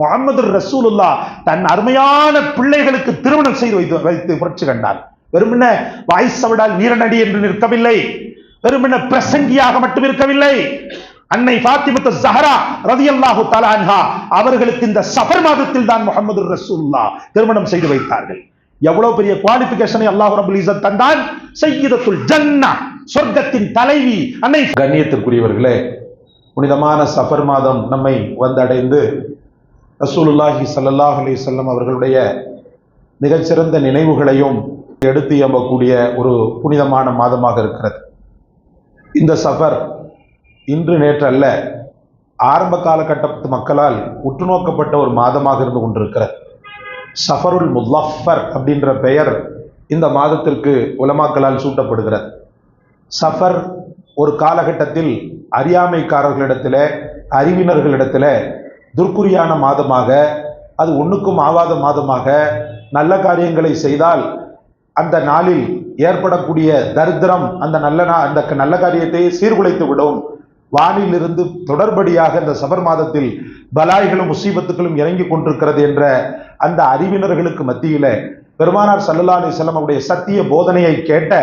முஹம்மது ரசூலுல்லாஹ் தன் அருமையான பிள்ளைகளுக்கு திருமணம் செய்து வைத்து புரட்சி கண்டார். வெறுமன வாய்சவடால் வீரனடி என்று நிற்கவில்லை, வெறுமன பிரசங்கியாக மட்டும் இருக்கவில்லை. அன்னை ஃபாத்திமா ஸஹரா ரலியல்லாஹு தஆலா அன்ஹா அவர்களுக்கு இந்த சஃபர் மாதத்தில் தான் முஹம்மது ரசூலுல்லாஹ் திருமணம் செய்து வைத்தார்கள். எவ்வளவு பெரிய குவாலிஃபிகேஷனை அல்லாஹ் ரப்பல் இஸ்ஸத் தந்தான். சய்யிதத்துல் ஜன்னah, சொர்க்கத்தின் தலைவி அன்னை. கண்ணியத்திற்குரியவர்களே, புனிதமான சஃபர் மாதம் நம்மை வந்தடைந்து ரசூலுல்லாஹி ஸல்லல்லாஹு அலைஹி வஸல்லம் அவர்களுடைய மிகச்சிறந்த நினைவுகளையும் எடுத்து எம்பக்கூடிய ஒரு புனிதமான மாதமாக இருக்கிறது. இந்த சஃபர் இன்று நேற்று அல்ல, ஆரம்ப காலகட்டத்து மக்களால் உற்று நோக்கப்பட்ட ஒரு மாதமாக இருந்து கொண்டிருக்கிறது. சஃபருல் முல்லஃபர் அப்படின்ற பெயர் இந்த மாதத்திற்கு உலமாக்களால் சூட்டப்படுகிறது. சஃபர் ஒரு காலகட்டத்தில் அறியாமைக்காரர்களிடத்தில், அறிவினர்களிடத்தில் துர்க்குரியான மாதமாக, அது ஒன்றுக்கும் ஆவாத மாதமாக, நல்ல காரியங்களை செய்தால் அந்த நாளில் ஏற்படக்கூடிய தரித்திரம் அந்த நல்ல காரியத்தை சீர்குலைத்து விடும். வானிலிருந்து தொடர்படியாக இந்த சஃபர் மாதத்தில் பலாய்களும் முசீபத்துகளும் இறங்கி கொண்டிருக்கிறது என்ற அந்த அறிவினர்களுக்கு மத்தியில பெருமானார் ஸல்லல்லாஹு அலைஹி வஸல்லம் அவருடைய சத்திய போதனையை கேட்ட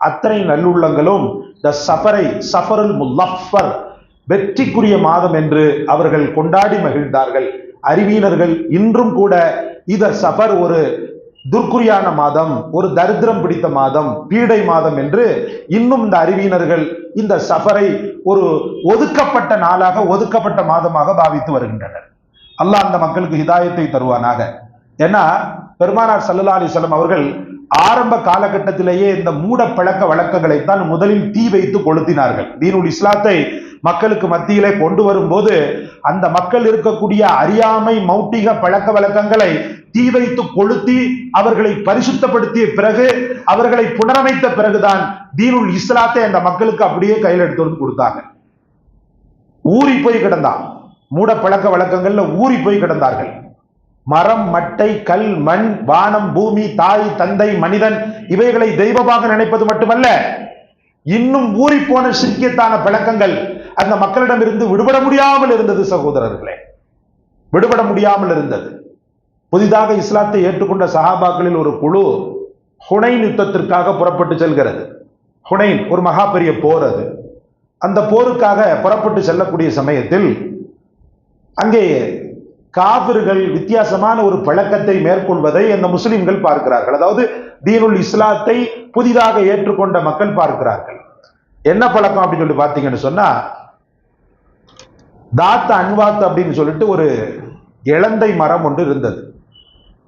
அத்தனை நல்லுள்ளங்களும் இந்த சஃபரை சஃபருல் முல்லஃபர், வெற்றிக்குரிய மாதம் என்று அவர்கள் கொண்டாடி மகிழ்ந்தார்கள். அறிவியனர்கள் இன்றும் கூட இந்த சஃபர் ஒரு துர்க்குரியான மாதம், ஒரு தரித்திரம் பிடித்த மாதம், பீடை மாதம் என்று இன்னும் இந்த அறிவியனர்கள் இந்த சஃபரை ஒரு ஒதுக்கப்பட்ட நாளாக, ஒதுக்கப்பட்ட மாதமாக பாவித்து வருகின்றனர். அல்லாஹ் அந்த மக்களுக்கு ஹிதாயத்தை தருவானாக. ஏன்னா பெருமானார் ஸல்லல்லாஹு அலைஹி வஸல்லம் அவர்கள் ஆரம்ப காலகட்டத்திலேயே இந்த மூட பழக்க வழக்கங்களைத்தான் முதலில் தீ வைத்து கொளுத்தினார்கள். தீனுல் இஸ்லாத்தை மக்களுக்கு மத்தியிலே கொண்டு வரும்போது அந்த மக்கள் இருக்கக்கூடிய அறியாமை மௌட்டிக பழக்க வழக்கங்களை தீ வைத்து கொளுத்தி அவர்களை பரிசுத்தப்படுத்திய பிறகு, அவர்களை புனரமைத்த பிறகுதான் தீனுல் இஸ்லாத்தை அந்த மக்களுக்கு அப்படியே கையில் எடுத்து வந்து கொடுத்தாங்க. ஊறி போய் கிடந்தான், மூட பழக்க வழக்கங்கள்ல ஊறி போய் கிடந்தார்கள். மரம், மட்டை, கல், மண், வானம், பூமி, தாய், தந்தை, மனிதன் இவைகளை தெய்வமாக நினைப்பது மட்டுமல்ல, இன்னும் ஊறி போன சிக்கியத்தான பழக்கங்கள் அந்த மக்களிடம் இருந்து விடுபட முடியாமல் இருந்தது. சகோதரர்களே, விடுபட முடியாமல் இருந்தது. புதிதாக இஸ்லாத்தை ஏற்றுக்கொண்ட சஹாபாக்களில் ஒரு குழு ஹுனைன் யுத்தத்திற்காக புறப்பட்டு செல்கிறது. ஹுனைன் ஒரு மகா பெரிய போர். அது அந்த போருக்காக புறப்பட்டு செல்லக்கூடிய சமயத்தில் அங்கே காபிர்கள் வித்தியாசமான ஒரு பழக்கத்தை மேற்கொள்வதை அந்த முஸ்லிம்கள் பார்க்கிறார்கள். அதாவது தீனுல் இஸ்லாத்தை புதிதாக ஏற்றுக்கொண்ட மக்கள் பார்க்கிறார்கள். என்ன பழக்கம் அப்படின்னு சொல்லி பார்த்தீங்கன்னு சொன்னா, தாத்த அன்வாத் அப்படின்னு சொல்லிட்டு ஒரு இலந்தை மரம் ஒன்று இருந்தது.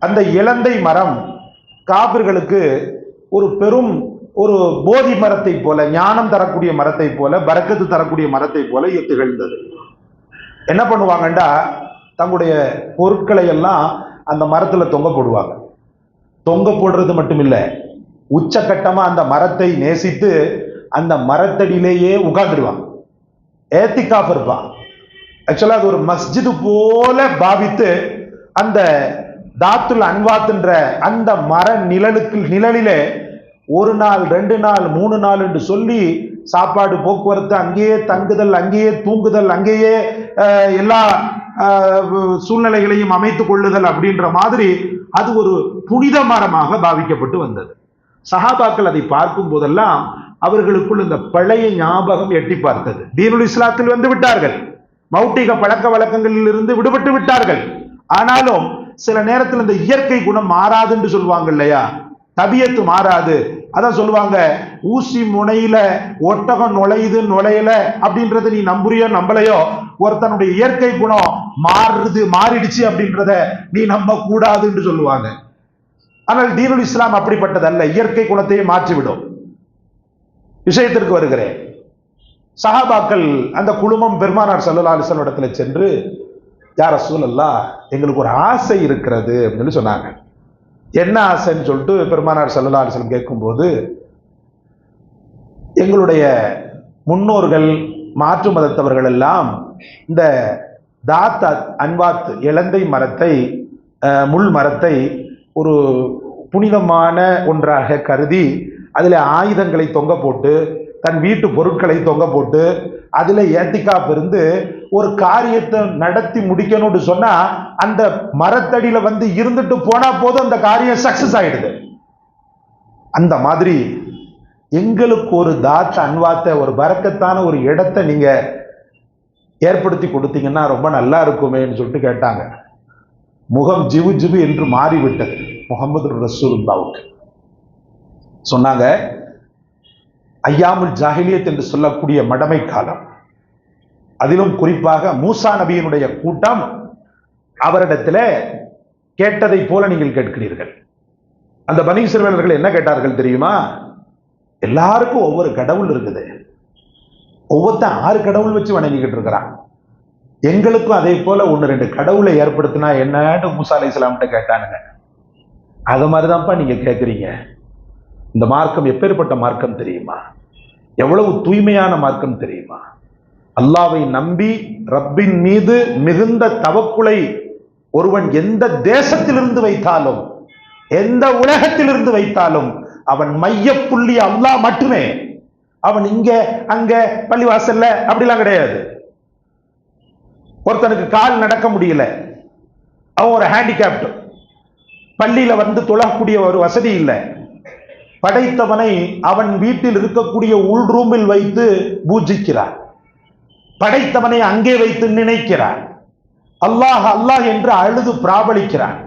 அந்த இலந்தை மரம் காபிர்களுக்கு ஒரு பெரும் ஒரு போதி மரத்தை போல, ஞானம் தரக்கூடிய மரத்தை போல, பரக்கத்து தரக்கூடிய மரத்தை போல திகழ்ந்தது. என்ன பண்ணுவாங்கண்டா, தங்களுடைய பொருட்களை எல்லாம் அந்த மரத்துல தொங்க போடுவாங்க. தொங்க போடுறது மட்டும் இல்ல, உச்சகட்டமா அந்த மரத்தை நேசித்து அந்த மரத்தடியிலேயே உட்கார்ந்துடுவான். ஏத்திகாஃப் இருப்பான். ஆக்சுவலா அது ஒரு மஸ்ஜிது போல பாவித்து அந்த தாத்துல் அன்வாத்ன்ற அந்த மர நிழலிலே ஒரு நாள், 2 நாள், 3 நாள் என்று சொல்லி சாப்பாடு, போக்குவரத்து, அங்கேயே தங்குதல், அங்கேயே தூங்குதல், அங்கேயே எல்லா சூழ்நிலைகளையும் அமைத்துக் கொள்ளுதல் அப்படின்ற மாதிரி அது ஒரு புனித மரமாக பாவிக்கப்பட்டு வந்தது. சஹாபாக்கள் அதை பார்க்கும் போதெல்லாம் அவர்களுக்குள் இந்த பழைய ஞாபகம் எட்டி பார்த்தது. தீனுல் இஸ்லாத்தில் வந்து விட்டார்கள், மௌட்டிக பழக்க வழக்கங்களில் இருந்து விடுபட்டு விட்டார்கள். ஆனாலும் சில நேரத்தில் இந்த இயற்கை குணம் மாறாது என்று சொல்லுவாங்க இல்லையா, தபியத்து மாறாது. அதான் சொல்லுவாங்க, ஊசி முனையில ஒட்டகம் நுழையல அப்படின்றத நீ நம்புறியோ நம்பலையோ, ஒருத்தனுடைய இயற்கை குணம் மாறிடுச்சு அப்படின்றத நீ நம்ப கூடாது என்று சொல்லுவாங்க. ஆனால் தீனுல் இஸ்லாம் அப்படிப்பட்டது அல்ல, இயற்கை குணத்தையே மாற்றிவிடும். விஷயத்திற்கு வருகிறேன். சஹாபாக்கள் அந்த குழுமம் பெருமானார் ஸல்லல்லாஹு அலைஹி வஸல்லம் இடத்துல சென்று, யா ரசூலல்லாஹ், எங்களுக்கு ஒரு ஆசை இருக்கிறது அப்படின்னு சொன்னாங்க. என்ன ஆசைன்னு சொல்லிட்டு பெருமானார் ஸல்லல்லாஹு அலைஹி வஸல்லம் கேட்கும்போது, எங்களுடைய முன்னோர்கள், மாற்று மதத்தவர்கள் எல்லாம் இந்த தாத் அன்வாத் இலந்தை மரத்தை, முள் மரத்தை ஒரு புனிதமான ஒன்றாக கருதி அதில் ஆயுதங்களை தொங்க போட்டு தன் வீட்டு பொருட்களை தொங்க போட்டு அதுல ஏத்திக்காப் இருந்து ஒரு காரியத்தை நடத்தி முடிக்கணும்னு சொன்னா அந்த மரத்தடியில வந்து இருந்துட்டு போனா போதும் அந்த காரியம் சக்சஸ் ஆயிடுது. அந்த மாதிரி எங்களுக்கு ஒரு தாத்த அன்வாத்த ஒரு பரக்கத்தான ஒரு இடத்தை நீங்க ஏற்படுத்தி கொடுத்தீங்கன்னா ரொம்ப நல்லா இருக்குமேன்னு சொல்லிட்டு கேட்டாங்க. முகம் ஜிவு ஜிவு என்று மாறிவிட்டது முகமது ரசூலுல்லாவுக்கு. சொன்னாங்க, ஐயாமுல் ஜாஹிலியத் என்று சொல்லக்கூடிய மடமை காலம், அதிலும் குறிப்பாக மூசா நபியினுடைய கூட்டம் அவரிடத்துல கேட்டதை போல நீங்கள் கேட்கிறீர்கள். அந்த பனி இஸ்ரவேலர்கள் என்ன கேட்டார்கள் தெரியுமா? எல்லாருக்கும் ஒவ்வொரு கடவுள் இருக்குது, ஒவ்வொருத்தன் 6 கடவுள் வச்சு வணங்கிக்கிட்டு இருக்கிறான், எங்களுக்கும் அதே போல 1-2 கடவுளை ஏற்படுத்தினா என்னன்னு மூசா அலைஹிஸ்ஸலாம்கிட்ட கேட்டானுங்க. அது மாதிரிதான்ப்பா நீங்க கேட்குறீங்க. இந்த மார்க்கம் எப்பேற்பட்ட மார்க்கம் தெரியுமா? எவ்வளவு தூய்மையான மார்க்கம் தெரியுமா? அல்லாவை நம்பி ரப்பின் மீது மிகுந்த தவக்குலை ஒருவன் எந்த தேசத்திலிருந்து வைத்தாலும், எந்த உலகத்திலிருந்து வைத்தாலும், அவன் மைய புள்ளி அல்லாஹ் மட்டுமே. அவன் இங்க அங்க பள்ளிவாசல்ல அப்படிலாம் கிடையாது. ஒருத்தனுக்கு கால் நடக்க முடியல, அவன் ஒரு ஹேண்டிகேப்ட், பள்ளியில வந்து தொழக்கூடிய ஒரு வசதி இல்லை, படைத்தவனை அவன் வீட்டில் இருக்கக்கூடிய உள் ரூமில் வைத்து பூஜிக்கிறார், படைத்தவனை அங்கே வைத்து நினைக்கிறார், அல்லாஹ் அல்லாஹ் என்று அழுது பிராபலிக்கிறான்.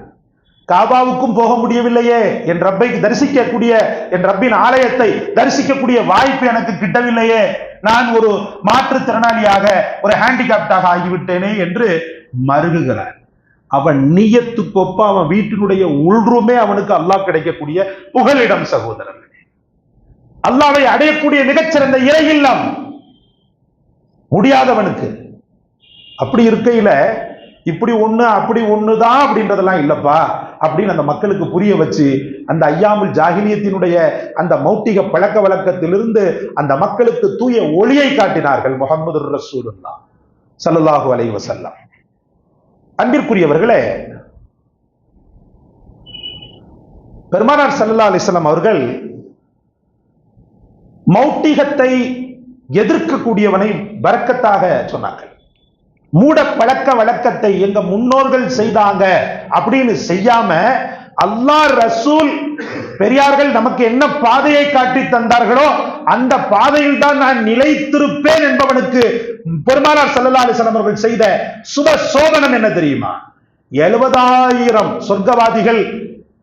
காபாவுக்கும் போக முடியவில்லையே, என் ரப்பை தரிசிக்கக்கூடிய, என் ரப்பின் ஆலயத்தை தரிசிக்கக்கூடிய வாய்ப்பு எனக்கு கிட்டவில்லையே, நான் ஒரு மாற்றுத்திறனாளியாக ஒரு ஹேண்டிகேப்டாக ஆகிவிட்டேனே என்று மருகுகிறான். அவன் நியத்துக்கொப்ப அவன் வீட்டினுடைய உள்ரூமே அவனுக்கு அல்லாஹ் கிடைக்கக்கூடிய புகலிடம். சகோதரர்களே, அல்லாஹ்வை அடையக்கூடிய மிகச்சிறந்த இறை இல்லம் முடியாதவனுக்கு. அப்படி இருக்கையில இப்படி ஒண்ணு அப்படி ஒண்ணுதான் அப்படின்றதெல்லாம் இல்லப்பா அப்படின்னு அந்த மக்களுக்கு புரிய வச்சு, அந்த ஐயாமுல் ஜாஹிலியத்தினுடைய அந்த மௌட்டிக பழக்க வழக்கத்திலிருந்து அந்த மக்களுக்கு தூய ஒளியை காட்டினார்கள் முஹம்மது ரசூலுல்லாஹ் ஸல்லல்லாஹு அலைஹி வஸல்லம். அன்பிற்குரியவர்களே, பெருமானார் ஸல்லல்லாஹு அலைஹி வஸல்லம் அவர்கள் மௌட்டிகத்தை எதிர்க்கக்கூடியவனை பரக்கத்தாக சொன்னார்கள். மூட பழக்க வழக்கத்தை எங்க முன்னோர்கள் செய்தாங்க அப்படின்னு செய்யாம, அல்லாஹ் ரசூல் பெரியார்கள் நமக்கு என்ன பாதையை காட்டி தந்தார்களோ அந்த பாதையில் தான் நான் நிலைத்திருப்பேன் என்பவனுக்கு பெருமானார் ஸல்லல்லாஹு அலைஹி வஸல்லம் அவர்கள் செய்த சுப சோதனம் என்ன தெரியுமா? 70,000 சொர்க்கவாதிகள்,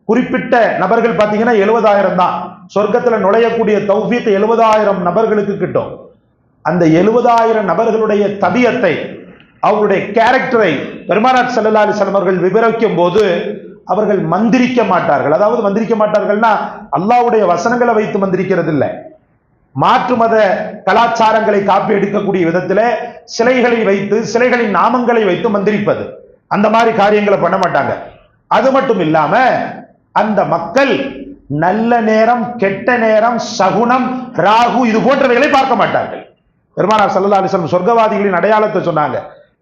குறிப்பிட்ட நபர்கள் பாத்தீங்கன்னா 70,000 தான் சொர்க்கத்துல நுழையக்கூடிய தௌஃபீக் 70,000 நபர்களுக்கு கிட்டும். அந்த 70,000 நபர்களுடைய தபியத்தை, அவருடைய கேரக்டரை பெருமானார் ஸல்லல்லாஹு அலைஹி வஸல்லம் அவர்கள் விவரிக்கும் போது அவர்கள் மந்திரிக்க மாட்டார்கள். அதாவது மந்திரிக்க மாட்டார்கள்னா அல்லாஹ்வுடைய வசனங்களை வைத்து மந்திரிக்கிறது இல்லை, மாற்று மத கலாச்சாரங்களை காப்பி எடுக்கக்கூடிய விதத்தில் சிலைகளை வைத்து, சிலைகளின் நாமங்களை வைத்து மந்திரிப்பது, அந்த மாதிரி காரியங்களை பண்ண மாட்டாங்க. அது மட்டும் இல்லாம அந்த மக்கள் நல்ல நேரம், கெட்ட நேரம், சகுனம், ராகு இது போன்றவைகளை பார்க்க மாட்டார்கள். பெருமானார் ஸல்லல்லாஹு அலைஹி வஸல்லம் சொர்க்கவாதிகளின் அடையாளத்தை சொன்னாங்க.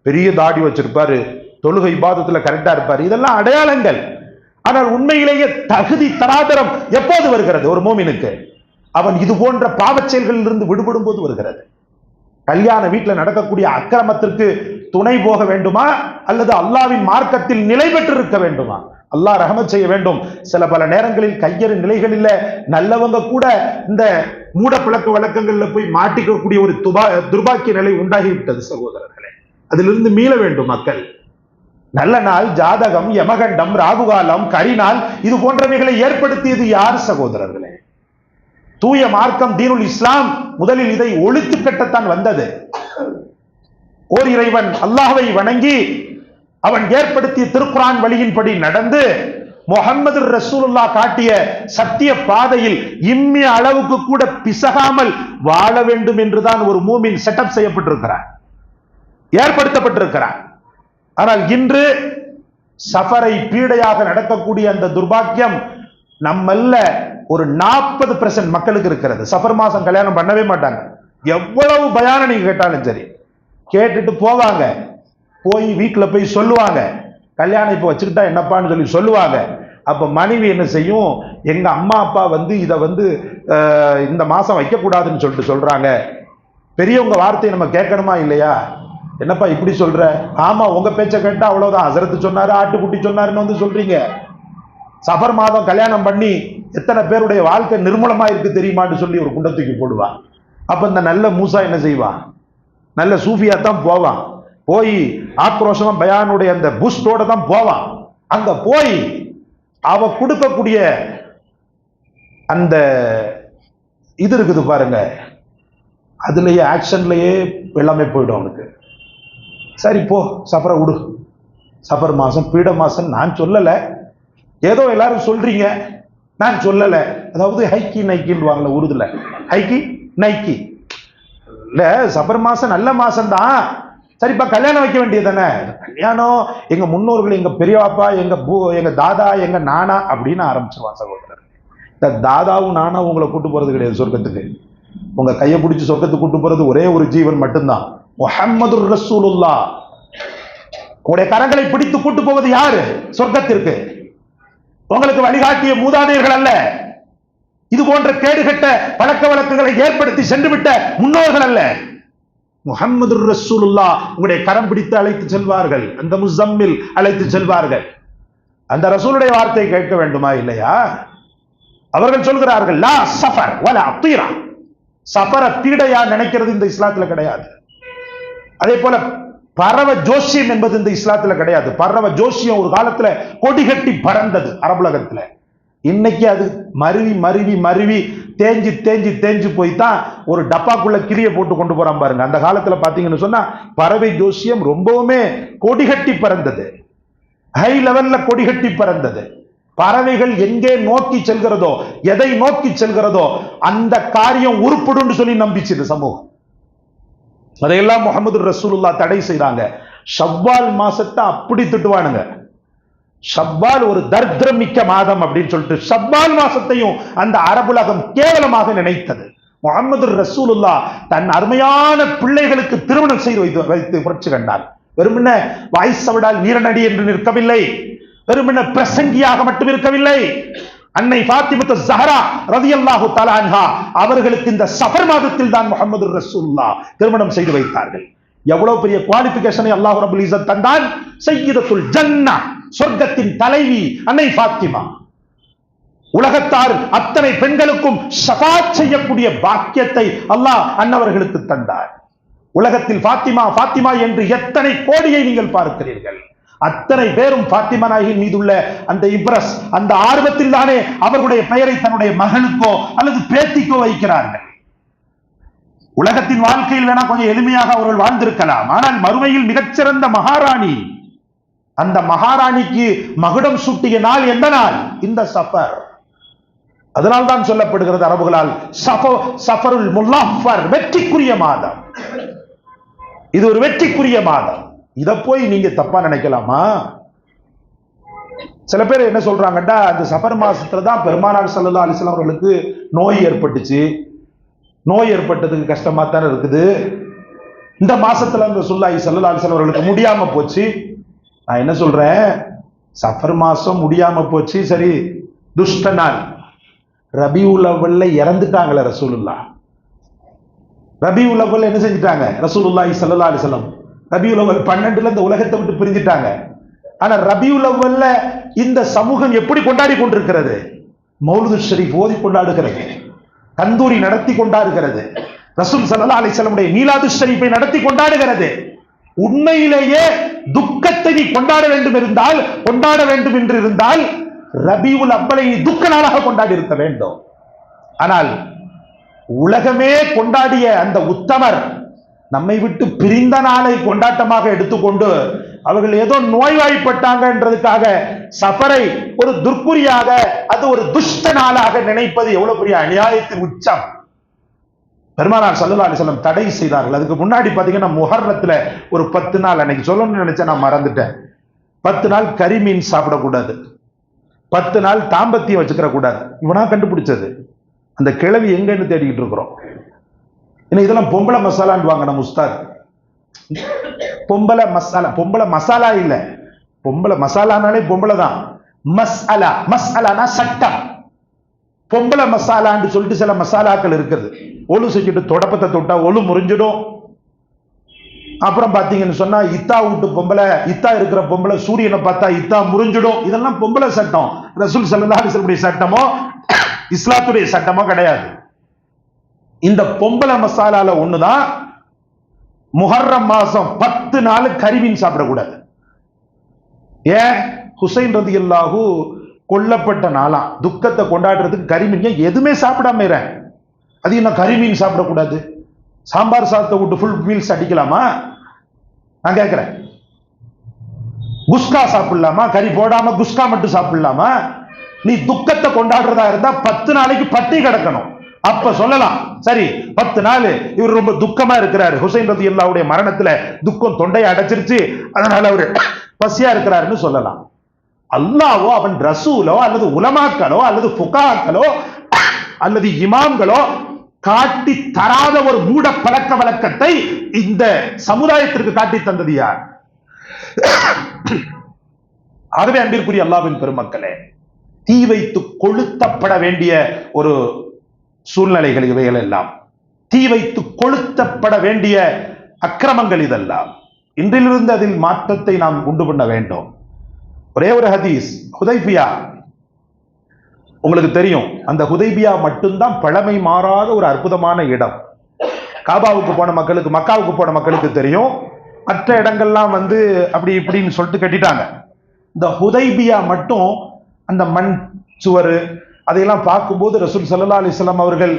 பெரிய தாடி வச்சிருப்பாரு, தொழுகை இபாதத்துல கரெக்டா இருப்பாரு, இதெல்லாம் அடையாளங்கள். ஆனால் உண்மையிலேயே தகுதி தராதரம் எப்போது வருகிறது ஒரு மூமினுக்கு? அவன் இது போன்ற பாவச் செயல்களில் இருந்து விடுபடும் போது வருகிறது. கல்யாண வீட்டில் நடக்கக்கூடிய அக்கிரமத்திற்கு துணை போக வேண்டுமா அல்லது அல்லாஹ்வின் மார்க்கத்தில் நிலை பெற்று இருக்க வேண்டுமா? அல்லாஹ் ரஹமத் செய்ய வேண்டும். சில பல நேரங்களில் கையறு நிலைகளில் நல்லவங்க கூட இந்த மூட பழக்க வழக்கங்கள்ல போய் மாட்டிக்கக்கூடிய ஒரு துர்பாக்கிய நிலை உண்டாகிவிட்டது சகோதரர்களே. அதிலிருந்து மீள வேண்டும் மக்கள். நல்ல நாள், ஜாதகம், யமகண்டம், ராகுகாலம், கரிநாள் இது போன்றவைகளை ஏற்படுத்தியது யார் சகோதரர்களே? தூய மார்க்கம் தீனுல் இஸ்லாம் முதலில் இதை ஒழித்து கட்டத்தான் வந்தது. ஓர் இறைவன் அல்லாஹ்வை வணங்கி அவன் ஏற்படுத்திய திருக்குரான் வழியின்படி நடந்து முஹம்மது ரசூலுல்லாஹ் காட்டிய சத்திய பாதையில் இம்மிய அளவுக்கு கூட பிசகாமல் வாழ வேண்டும் என்றுதான் ஒரு மூமின் செட்டப் செய்யப்பட்டிருக்கிறார், ஏற்படுத்தப்பட்டிருக்கிறார். ஆனால் இன்று சஃபரை பீடையாக நடக்கக்கூடிய அந்த துர்பாக்கியம் நம்மல்ல ஒரு 40% மக்களுக்கு இருக்கிறது. சஃபர் மாசம் கல்யாணம் பண்ணவே மாட்டாங்க. எவ்வளவு பயான நீங்க கேட்டாலும் சரி, கேட்டுட்டு போவாங்க, போய் வீட்டுல போய் சொல்லுவாங்க, கல்யாணம் இப்ப வச்சுக்கிட்டா என்னப்பான்னு சொல்லி சொல்லுவாங்க. அப்ப மனைவி என்ன செய்யும், எங்க அம்மா அப்பா இதை இந்த மாசம் வைக்கக்கூடாதுன்னு சொல்றாங்க, பெரியவங்க வார்த்தையை நம்ம கேட்கணுமா இல்லையா? என்னப்பா இப்படி சொல்ற? ஆமா, உங்க பேச்ச கேட்டா அவ்வளவுதான், ஹசரத்து சொன்னாரு, ஆட்டுக்குட்டி சொன்னாருன்னு சொல்றீங்க. சஃபர் மாதம் கல்யாணம் பண்ணி எத்தனை பேருடைய வாழ்க்கை நிர்மூலமா இருக்கு தெரியுமான்னு சொல்லி ஒரு குண்டை தூக்கி போடுவான். அப்ப இந்த நல்ல மூசா என்ன செய்வான்? நல்ல சூஃபியா தான் போவான். போய் ஆக்ரோஷமா பயானுடைய அந்த பூஸ்டோட தான் போவான். அங்க போய் அவ கொடுக்கக்கூடிய அந்த இது இருக்குது பாருங்க, அதுலயே ஆக்ஷன்லயே எல்லாமே போயிடும் அவனுக்கு. சரி போ, சஃபரை விடு, சஃபர் மாசம் பீட மாசம் நான் சொல்லல, ஏதோ எல்லாரும் சொல்றீங்க, நான் சொல்லல. அதாவது ஹைக்கி நைக்கின்னு வாங்கல உருதுல, ஹைக்கி நைக்கி இல்ல, சஃபர் மாசம் நல்ல மாசம் தான், சரிப்பா கல்யாணம் வைக்க வேண்டியது தானே. கல்யாணம் எங்க முன்னோர்கள், எங்க பெரியவாப்பா, எங்க தாதா, எங்க நானா அப்படின்னு ஆரம்பிச்சிருவான் சகோதரர். இந்த தாதாவும் நானா உங்களை கூட்டு போறது கிடையாது சொர்க்கத்துக்கு. உங்க கையை பிடிச்சி சொர்க்கத்துக்கு கூட்டு போறது ஒரே ஒரு ஜீவன் மட்டும்தான், முஹம்மதுர் ரசூலுல்லாஹ். உங்களுடைய கரங்களை பிடித்து கூட்டு போவது யாரு சொர்க்கத்திற்கு? உங்களுக்கு வழிகாட்டிய மூதாதையர்கள் அல்ல, இது போன்ற கேடுகட்ட பழக்க வழக்கங்களை ஏற்படுத்தி சென்றுவிட்ட முன்னோர்கள் அல்ல. முஹம்மதுர் ரசூலுல்லாஹ் உங்களுடைய கரம் பிடித்து அழைத்து செல்வார்கள், அந்த முஸம்மில் அழைத்து செல்வார்கள். அந்த ரசூலுடைய வார்த்தை கேட்க வேண்டுமா இல்லையா? அவர்கள் சொல்கிறார்கள், லா சஃபர் வலா தீரா. சஃபர பீடையா நினைக்கிறது இந்த இஸ்லாத்துல கிடையாது. அதே போல பரவ ஜோசியம் என்பது இந்த இஸ்லாத்துல கிடையாது. பரவ ஜோசியம் ஒரு காலத்துல கொடிகட்டி பறந்தது அரபுலகத்துல. இன்னைக்கு அது மருவி மருவி மருவி தேஞ்சு தேஞ்சு தேஞ்சு போய்தான் ஒரு டப்பாக்குள்ள கிளிய போட்டு கொண்டு போறான் பாருங்க. அந்த காலத்துல பாத்தீங்கன்னு சொன்னா பறவை ஜோசியம் ரொம்பவுமே கொடிகட்டி பறந்தது, ஹை லெவல்ல கொடிகட்டி பறந்தது. பறவைகள் எங்கே நோக்கி செல்கிறதோ, எதை நோக்கி செல்கிறதோ அந்த காரியம் உருப்படும் சொல்லி நம்பிச்சு இந்த சமூகம். அதையெல்லாம் முஹம்மது ரசூலுல்லாஹ் தடை செய்றாங்க. ஷவ்வால் மாசத்தை அப்படி திட்டுவானுங்க. ஷவ்வால் ஒரு தர்திரமிக்க மாதம் அப்படின்னு சொல்லிட்டு ஷவ்வால் மாசத்தையும் அந்த அரபுலகம் கேவலமாக நினைத்தது. முஹம்மது ரசூலுல்லாஹ் தன் அருமையான பிள்ளைகளுக்கு திருமணம் செய்து வைத்து புரட்சி கண்டார். வெறுமனே வாய்சவடால் வீரநடி என்று நிற்கவில்லை, வெறுமனே பிரசங்கியாக மட்டும் இருக்கவில்லை. அன்னை ஃபாத்திமா ஸஹ்ரா ரலியல்லாஹு தஆலா அன்ஹா அவர்களுக்கு இந்த சஃபர் மாதத்தில் தான் முஹம்மது ரசூலுல்லாஹ் திருமணம் செய்து வைத்தார்கள். எவ்வளவு பெரிய குவாலிஃபிகேஷனை அல்லாஹ் ரப்பல் இஸ்ஸத் தந்தான். சய்யிதத்துல் ஜன்னah, சொர்க்கத்தின் தலைவி அன்னை ஃபாத்திமா. உலகத்தார் அத்தனை பெண்களுக்கும் ஷஃபாத் செய்யக்கூடிய பாக்கியத்தை அல்லாஹ் அன்னவர்களுக்கு தந்தார். உலகத்தில் ஃபாத்திமா ஃபாத்திமா என்று எத்தனை கோடியை நீங்கள் பார்க்கிறீர்கள். அத்தனை பேரும் ஃபாத்திமா நாயகியின் மீதுள்ள அந்த இம்ப்ரஸ், அந்த ஆர்வத்தில் தானே அவர்களுடைய பெயரை தன்னுடைய மகனுக்கோ அல்லது பேத்திக்கோ வைக்கிறார்கள். உலகத்தின் வாழ்க்கையில் வேணா கொஞ்சம் எளிமையாக அவர்கள் வாழ்ந்திருக்கலாம், ஆனால் மறுமையில் மிகச்சிறந்த மகாராணி. அந்த மகாராணிக்கு மகுடம் சூட்டிய நாள் எந்த நாள்? இந்த சஃபர். அதனால் தான் சொல்லப்படுகிறது அரபுகளால் சஃபருல் முல்லாஃபர், வெற்றிக்குரிய மாதம். இது ஒரு வெற்றிக்குரிய மாதம். இத போய் நீங்க தப்பா நினைக்கலாமா? சில பேர் என்ன சொல்றாங்கடா, அந்த சஃபர் மாசத்துல தான் பெருமானார் ஸல்லல்லாஹு அலைஹி வஸல்லம் அவர்களுக்கு நோய் ஏற்பட்டுச்சு, நோய் ஏற்பட்டதுக்கு கஷ்டமா தானே இருக்குது, இந்த மாசத்துல ரசூலுல்லாஹி ஸல்லல்லாஹு அலைஹி வஸல்லம் அவர்களுக்கு முடியாம போச்சு. நான் என்ன சொல்றேன், சஃபர் மாசம் முடியாம போச்சு சரி, துஷ்ட நாள் ரபியுல் அவ்வல்ல இறந்துட்டாங்களே ரசூலுல்லாஹ். ரபியுல் அவ்வல் என்ன செஞ்சிட்டாங்க ரசூலுல்லாஹி ஸல்லல்லாஹு அலைஹி வஸல்லம்? ரபியுல் அவ்வல் 12ல இந்த உலகத்தை விட்டு பிரிஞ்சிட்டாங்க. ஆனா ரபியுல் அவ்வல்ல இந்த சமூகம் எப்படி கொண்டாடி கொண்டிருக்கிறது? மௌலிது ஷரீஃப் ஓதி கொண்டாடுகிறது, கந்தூரி நடத்தி கொண்டாடுகிறது, ரசூல் ஸல்லல்லாஹு அலைஹி வஸல்லம் உடைய மீலாது ஷரீஃபை நடத்தி கொண்டாடுகிறது. உண்மையிலேயே துக்கத்தை நீ கொண்டாட வேண்டும் என்று இருந்தால் ரபியுல் அவ்வலை துக்க நாளாக கொண்டாடி இருக்க வேண்டும். ஆனால் உலகமே கொண்டாடிய அந்த உத்தமர் நம்மை விட்டு பிரிந்த நாளை கொண்டாட்டமாக எடுத்துக்கொண்டு அவர்கள் ஏதோ நோய்வாய்ப்பட்டாங்கன்றதுக்காக சஃபரை ஒரு துர்க்குறியாக, அது ஒரு துஷ்ட நாளாக நினைப்பது எவ்வளவு பெரிய அநியாயத்தின் உச்சம். பெருமானார் ஸல்லல்லாஹு அலைஹி வஸல்லம் தடை செய்தார்கள். அதுக்கு முன்னாடி பாத்தீங்கன்னா முஹர்ரத்துல ஒரு 10 நாள், அன்னைக்கு சொல்லணும்னு நினைச்சேன், நான் மறந்துட்டேன். 10 நாள் கறி மீன் சாப்பிடக்கூடாது, 10 நாள் தாம்பத்தியம் வச்சுக்கிற கூடாது. இவனா கண்டுபிடிச்சது. அந்த கிழவி எங்கன்னு தேடிக்கிட்டு இருக்கிறோம். ஏன்னா இதெல்லாம் பொம்பளை மசாலான்னு வாங்க நம்ம உஸ்தாத். பொம்பளை மசாலா இல்ல, பொம்பளை மசாலானாலே பொம்பளை தான். மஸ்அலா, மஸ்அலானா சட்டம். பொம்பளை மசாலான்னு சொல்லிட்டு சில மசாலாக்கள் இருக்குது. ஒழு செஞ்சுட்டு தொடப்பத்தை தொட்டா ஒழு முறிஞ்சிடும். அப்புறம் பாத்தீங்கன்னு சொன்னா இத்தா விட்டு பொம்பளை, இத்தா இருக்கிற பொம்பளை சூரியனை பார்த்தா இத்தா முறிஞ்சிடும். இதெல்லாம் பொம்பளை சட்டம். ரசூல் ஸல்லல்லாஹு அலைஹி வஸல்லம் சட்டமோ இஸ்லாத்துடைய சட்டமோ கிடையாது. இந்த பொம்பளை மசாலால ஒண்ணுதான் முஹர்ரம் மாசம் 10 நாள் கறிமீன் சாப்பிடக்கூடாது. ஏன்? ஹுசைன் ரலியல்லாஹு கொல்லப்பட்ட நாளாம், துக்கத்தை கொண்டாடுறதுக்கு கறிமீன் எதுவுமே சாப்பிடாம இறேன். அது என்ன கறிமீன் சாப்பிடக்கூடாது? சாம்பார் சாதத்தை விட்டு ஃபுல் மீல்ஸ் அடிக்கலாமா? நான் கேட்கிறேன். குஸ்கா சாப்பிடலாமா? கறி போடாம குஸ்கா மட்டும் சாப்பிடலாமா? நீ துக்கத்தை கொண்டாடுறதா இருந்தா 10 நாளைக்கு பட்டி கிடக்கணும். அப்ப சொல்லலாம், சரி 10 நாள் இவர் ரொம்ப துக்கமா இருக்கிறாரு, ஹுசைன் ரலியல்லாஹுடைய மரணத்துல துக்கம் தொண்டையை அடைச்சிருச்சு, அதனால அவரு பசியா இருக்கிறாருன்னு சொல்லலாம். அல்லாஹ்வோ அவன் ரசூலோ அல்லது உலமாக்களோ அல்லது ஃபுகாக்களோ அல்லது இமாம்களோ காட்டி தராத ஒரு மூட பழக்க வழக்கத்தை இந்த சமுதாயத்திற்கு காட்டி தந்தது யார்? ஆகவே அன்பிற்குரிய அல்லாஹ்வின் பெருமக்களே, தீ வைத்து கொளுத்தப்பட வேண்டிய ஒரு சூழ்நிலைகள் இவைகள் எல்லாம், தீ வைத்து கொளுத்தப்பட வேண்டிய அக்கிரமங்கள் இதெல்லாம். இன்றிலிருந்து அதில் மாற்றத்தை நாம் உண்டு பண்ண வேண்டும். ஒரே ஒரு ஹதீஸ், ஹுதைபியா, உங்களுக்கு தெரியும், அந்த ஹுதைபியா மட்டும்தான் பழமை மாறாத ஒரு அற்புதமான இடம். காபாவுக்கு போன மக்களுக்கு, மக்காவுக்கு போன மக்களுக்கு தெரியும். மற்ற இடங்கள்லாம் அப்படி இப்படின்னு சொல்லிட்டு கட்டிட்டாங்க. இந்த ஹுதைபியா மட்டும் அந்த மண் சுவர் அதையெல்லாம் பார்க்கும்போது ரசூல் ஸல்லல்லாஹு அலைஹி வஸல்லம் அவர்கள்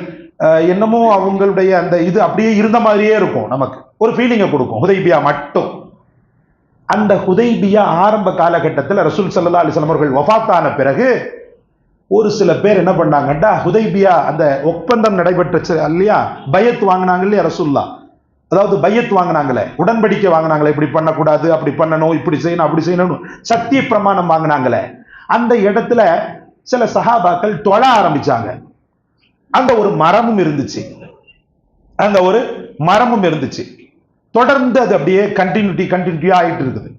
என்னமோ அவங்களுடைய அந்த இது அப்படியே இருந்த மாதிரியே இருக்கும், நமக்கு ஒரு ஃபீலிங்கை கொடுக்கும். ஹுதைபியா மட்டும். அந்த ஹுதைபியா ஆரம்ப காலகட்டத்தில் ரசூல் ஸல்லல்லாஹு அலைஹி வஸல்லம் அவர்கள் வஃபாத்தான பிறகு ஒரு சில பேர் என்ன பண்ணாங்கடா, ஹுதைபியா அந்த ஒப்பந்தம் நடைபெற்ற இல்லையா, பையத் வாங்கினாங்க இல்லையா ரசூல்லா, அதாவது பையத் வாங்கினாங்களே, உடன்படிக்கை வாங்கினாங்களே, இப்படி பண்ணக்கூடாது, அப்படி பண்ணணும், இப்படி செய்யணும், அப்படி செய்யணும், சத்திய பிரமாணம் வாங்கினாங்களே, அந்த இடத்துல சில சஹாபாக்கள் தொழ ஆரம்பிச்சாங்க. அங்க ஒரு மரமும் இருந்துச்சு, அங்க ஒரு மரமும் இருந்துச்சு. தொடர்ந்து அது அப்படியே கண்டினியூட்டியா ஆயிட்டு இருக்குது.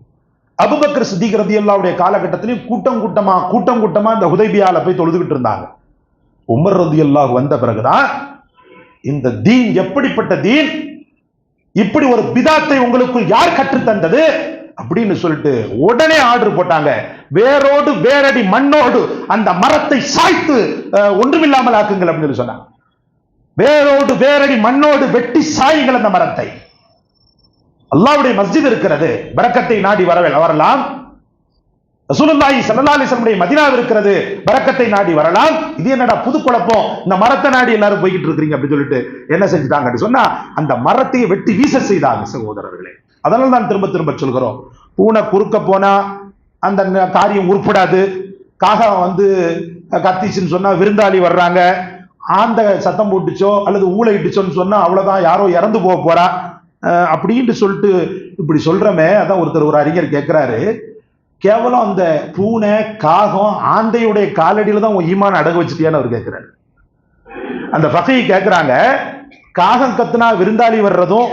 அபூபக்கர் சித்திக் ரலியல்லாஹுடைய காலகட்டத்திலையும் கூட்டம் கூட்டமா இந்த ஹுதைபியால போய் தொழுதுகிட்டு இருந்தாங்க. உமர் ரலியல்லாஹு வந்த பிறகுதான் இந்த தீன் எப்படிப்பட்ட தீன், இப்படி ஒரு பிதாத்தை உங்களுக்கு யார் கற்றுத்தந்தது அப்படின்னு சொல்லிட்டு உடனே ஆர்டர் போட்டாங்க. வேரோடு வேரடி மண்ணோடு அந்த மரத்தை சாய்த்து ஒன்றுமில்லாமல் ஆக்குங்கள் அப்படின்னு சொல்லி சொன்னாங்க. வேரோடு வேரடி மண்ணோடு வெட்டி சாயுங்கள் அந்த மரத்தை. அல்லாஹ்வுடைய மஸ்ஜித் இருக்கிறது, பரக்கத்தை நாடி வரலாம். ரசூலுல்லாஹி ஸல்லல்லாஹு அலைஹி வஸல்லம் மதீனா இருக்கிறது, பரக்கத்தை நாடி வரலாம். இது என்னடா புது குழப்பம், இந்த மரத்தை நாடி எல்லாரும் போய்கிட்டு இருக்கீங்க அப்படின்னு சொல்லிட்டு என்ன செஞ்சுட்டாங்க சொன்னா, அந்த மரத்தை வெட்டி வீச செய்தாங்க சகோதரர்களே. அதனால தான் திரும்ப திரும்ப சொல்கிறோம், பூனை குறுக்க போனா அந்த காரியம் உருப்படாது. காகம் கத்திச்சுன்னு சொன்னா விருந்தாளி வர்றாங்க, ஆந்த சத்தம் போட்டுச்சோ அல்லது ஊளையிட்டுச்சோன்னு சொன்னா அவ்வளவுதான், யாரோ இறந்து போக போறா அப்படின்னு சொல்லிட்டு இப்படி சொல்றமே. அதான் ஒரு அறிஞர் கேட்கிறாரு, கேவலம் அந்த பூனை காகம் ஆந்தையுடைய காலடியில தான் உன் ஈமான அடகு வச்சுட்டியான்னு அவர் கேட்கிறாரு. அந்த ஃபகீஹ் கேட்கிறாங்க, காகம் கத்துனா விருந்தாளி வர்றதும்,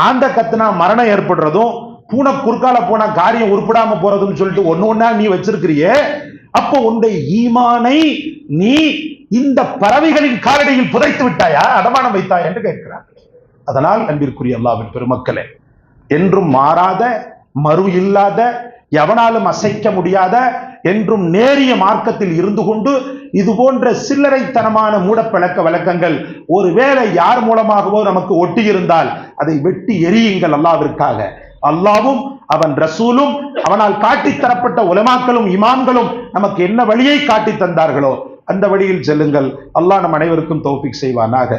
ஆந்த கத்துனா மரணம் ஏற்படுறதும், பூனை குறுக்கால போனா காரியம் உருப்படாம போறதுன்னு சொல்லிட்டு ஒண்ணா நீ வச்சிருக்கிறியே, அப்போ உன்னுடைய ஈமானை நீ இந்த பறவைகளின் காலடியில் புதைத்து விட்டாயா, அடமானம் வைத்தாயா என்று கேட்கிறார். அதனால் அன்பிற்குரிய அல்லாஹ்வின் பெருமக்களே, என்றும் மாறாத, மறு இல்லாத, எவனாலும் அசைக்க முடியாத, என்றும் நேரிய மார்க்கத்தில் இருந்து கொண்டு இது போன்ற சில்லறைத்தனமான மூடப்பழக்க வழக்கங்கள் ஒருவேளை யார் மூலமாகவோ நமக்கு ஒட்டி இருந்தால் அதை வெட்டி எரியுங்கள் அல்லாஹ்விற்காக. அல்லாஹ்வும் அவன் ரசூலும் அவனால் காட்டித் தரப்பட்ட உலமாக்களும் இமாம்களும் நமக்கு என்ன வழியை காட்டி தந்தார்களோ அந்த வழியில் செல்லுங்கள். அல்லாஹ் நம் அனைவருக்கும் தௌஃபீக் செய்வானாக.